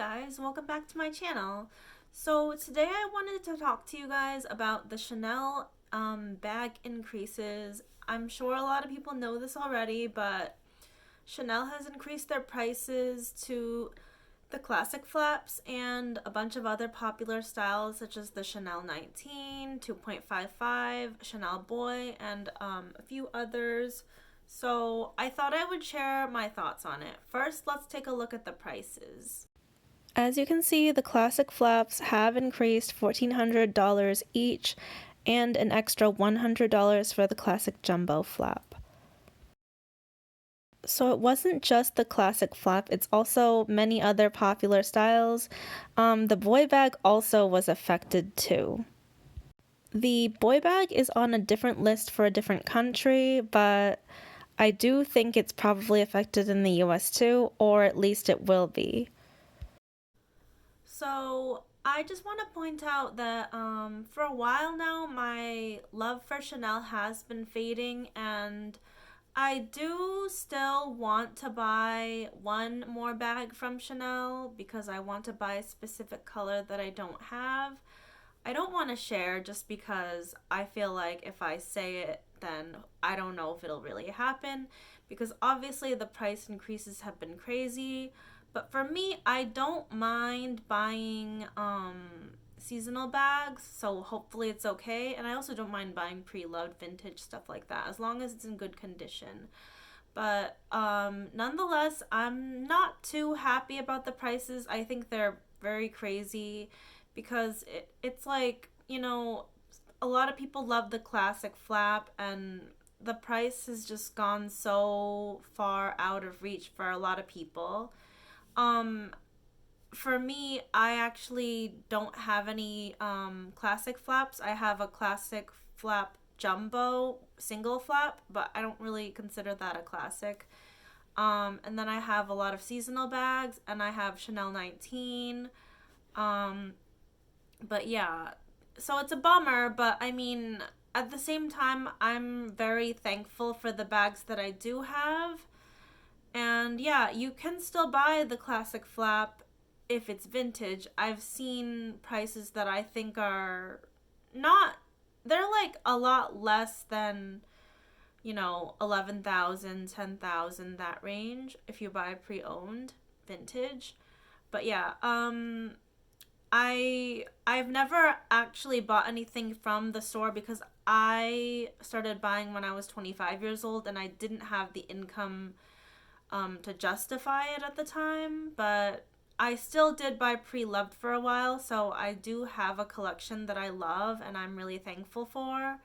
guys, welcome back to my channel. So today I wanted to talk to you guys about the Chanel bag increases. I'm sure a lot of people know this already, but Chanel has increased their prices to the classic flaps and a bunch of other popular styles such as the Chanel 19, 2.55, Chanel Boy, and a few others. So I thought I would share my thoughts on it. First, let's take a look at the prices. As you can see, the classic flaps have increased $1,400 each and an extra $100 for the classic jumbo flap. So it wasn't just the classic flap, it's also many other popular styles. The boy bag also was affected too. The boy bag is on a different list for a different country, but I do think it's probably affected in the US too, or at least it will be. So I just want to point out that for a while now, my love for Chanel has been fading, and I do still want to buy one more bag from Chanel because I want to buy a specific color that I don't have. I don't want to share just because I feel like if I say it, then I don't know if it'll really happen because obviously the price increases have been crazy. But for me, I don't mind buying seasonal bags, so hopefully it's okay. And I also don't mind buying pre-loved vintage stuff like that, as long as it's in good condition. But nonetheless, I'm not too happy about the prices. I think they're very crazy because it's like, a lot of people love the classic flap, and the price has just gone so far out of reach for a lot of people. Um, for me, I actually don't have any classic flaps. I have a classic flap jumbo single flap, but I don't really consider that a classic. And then I have a lot of seasonal bags, and I have Chanel 19. Um, but yeah, so it's a bummer, but I mean, at the same time, I'm very thankful for the bags that I do have. And yeah, you can still buy the classic flap if it's vintage. I've seen prices that I think are not, they're like a lot less than, 11,000, 10,000, that range if you buy pre-owned vintage. But yeah, I've never actually bought anything from the store because I started buying when I was 25 years old and I didn't have the income to justify it at the time, but I still did buy pre-loved for a while, so I do have a collection that I love and I'm really thankful for.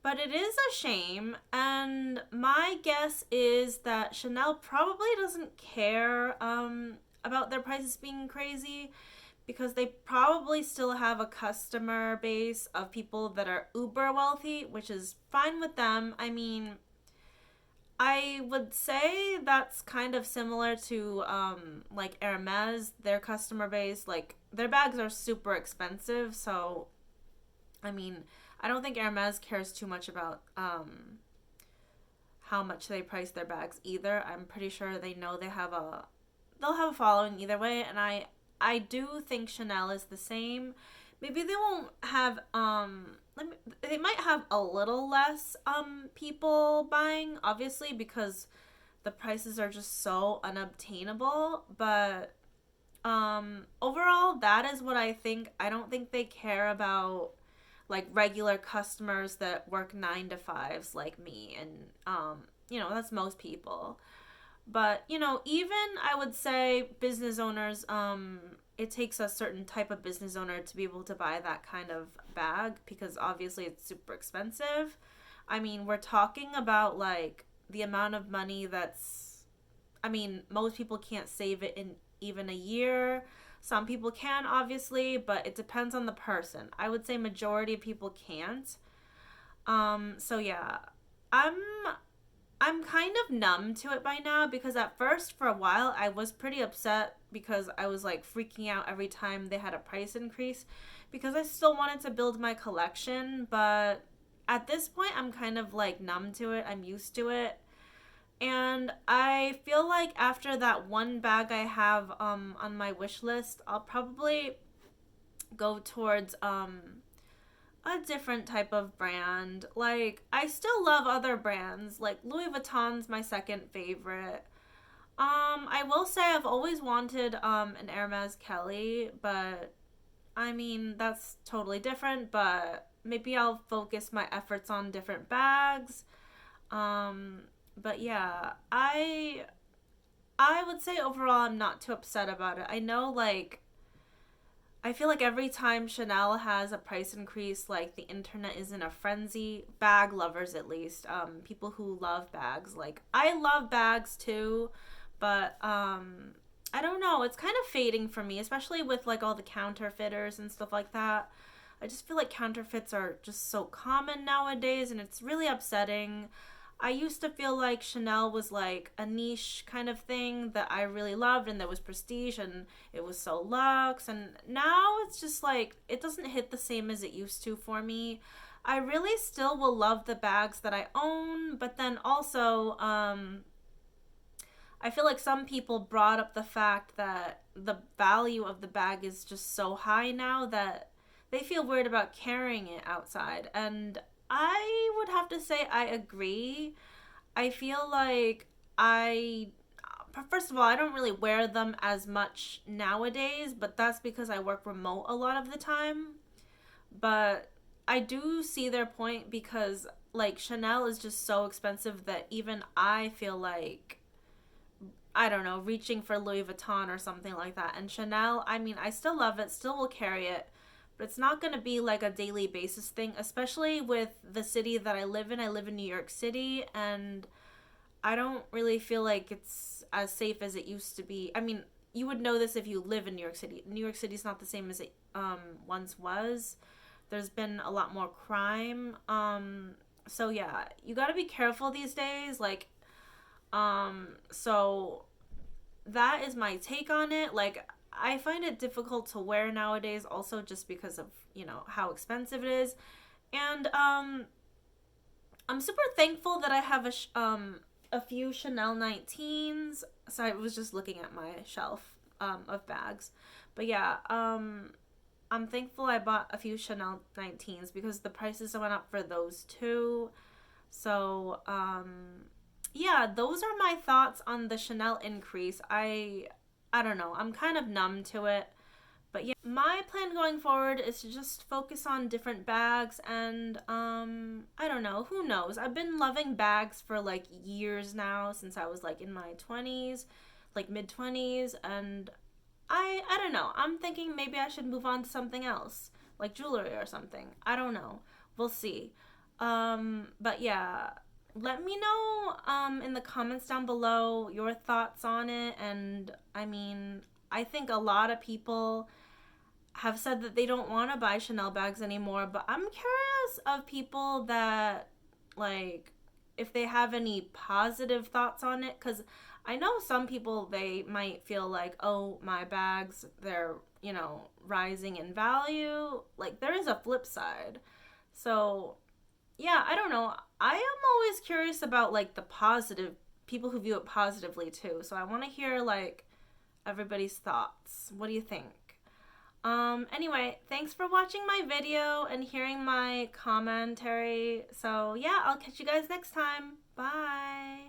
But it is a shame, and my guess is that Chanel probably doesn't care about their prices being crazy because they probably still have a customer base of people that are uber wealthy, which is fine with them. I mean, I would say that's kind of similar to like Hermes, their customer base. Like their bags are super expensive, so I mean, I don't think Hermes cares too much about how much they price their bags either. I'm pretty sure they know they'll have a following either way, and I do think Chanel is the same. Maybe they won't have they might have a little less people buying, obviously, because the prices are just so unobtainable, but overall that is what I think. I don't think they care about like regular customers that work 9 to 5s like me, and that's most people. But, even I would say business owners, it takes a certain type of business owner to be able to buy that kind of bag because obviously it's super expensive. I mean, we're talking about like the amount of money I mean, most people can't save it in even a year. Some people can, obviously, but it depends on the person. I would say majority of people can't. So yeah, I'm I'm kind of numb to it by now because at first, for a while, I was pretty upset because I was like freaking out every time they had a price increase because I still wanted to build my collection. But at this point, I'm kind of like numb to it. I'm used to it. And I feel like after that one bag I have on my wish list, I'll probably go towards a different type of brand. Like, I still love other brands. Like, Louis Vuitton's my second favorite. I will say I've always wanted an Hermes Kelly, but I mean, that's totally different, but maybe I'll focus my efforts on different bags. Um, but yeah, I would say overall I'm not too upset about it. I know, like, I feel like every time Chanel has a price increase, like, the internet is in a frenzy. Bag lovers, at least. People who love bags. Like, I love bags too, but I don't know. It's kind of fading for me, especially with, like, all the counterfeiters and stuff like that. I just feel like counterfeits are just so common nowadays, and it's really upsetting. I used to feel like Chanel was like a niche kind of thing that I really loved, and there was prestige and it was so luxe, and now it's just like it doesn't hit the same as it used to for me. I really still will love the bags that I own, but then also I feel like some people brought up the fact that the value of the bag is just so high now that they feel weird about carrying it outside. And I would have to say I agree. I feel like I, first of all, I don't really wear them as much nowadays, but that's because I work remote a lot of the time. But I do see their point because, like, Chanel is just so expensive that even I feel like, I don't know, reaching for Louis Vuitton or something like that. And Chanel, I mean, I still love it, still will carry it, but it's not going to be like a daily basis thing, especially with the city that I live in. I live in New York City, and I don't really feel like it's as safe as it used to be. I mean, you would know this if you live in New York City. New York City is not the same as it once was. There's been a lot more crime. So yeah, you got to be careful these days. Like, so that is my take on it. Like, I find it difficult to wear nowadays also just because of, you know, how expensive it is. And I'm super thankful that I have a few Chanel 19s. So I was just looking at my shelf of bags. But yeah, I'm thankful I bought a few Chanel 19s because the prices went up for those too. So yeah, those are my thoughts on the Chanel increase. I don't know. I'm kind of numb to it. But yeah, my plan going forward is to just focus on different bags, and I don't know, who knows. I've been loving bags for like years now, since I was like in my 20s, like mid 20s, and I don't know. I'm thinking maybe I should move on to something else, like jewelry or something. I don't know. We'll see. But yeah, let me know in the comments down below your thoughts on it. And I mean, I think a lot of people have said that they don't want to buy Chanel bags anymore, but I'm curious of people that, like, if they have any positive thoughts on it, because I know some people, they might feel like, oh, my bags, they're, you know, rising in value. Like, there is a flip side. So yeah, I don't know. I am always curious about, like, the positive, people who view it positively too. So I want to hear, like, everybody's thoughts. What do you think? Anyway, thanks for watching my video and hearing my commentary. So yeah, I'll catch you guys next time. Bye.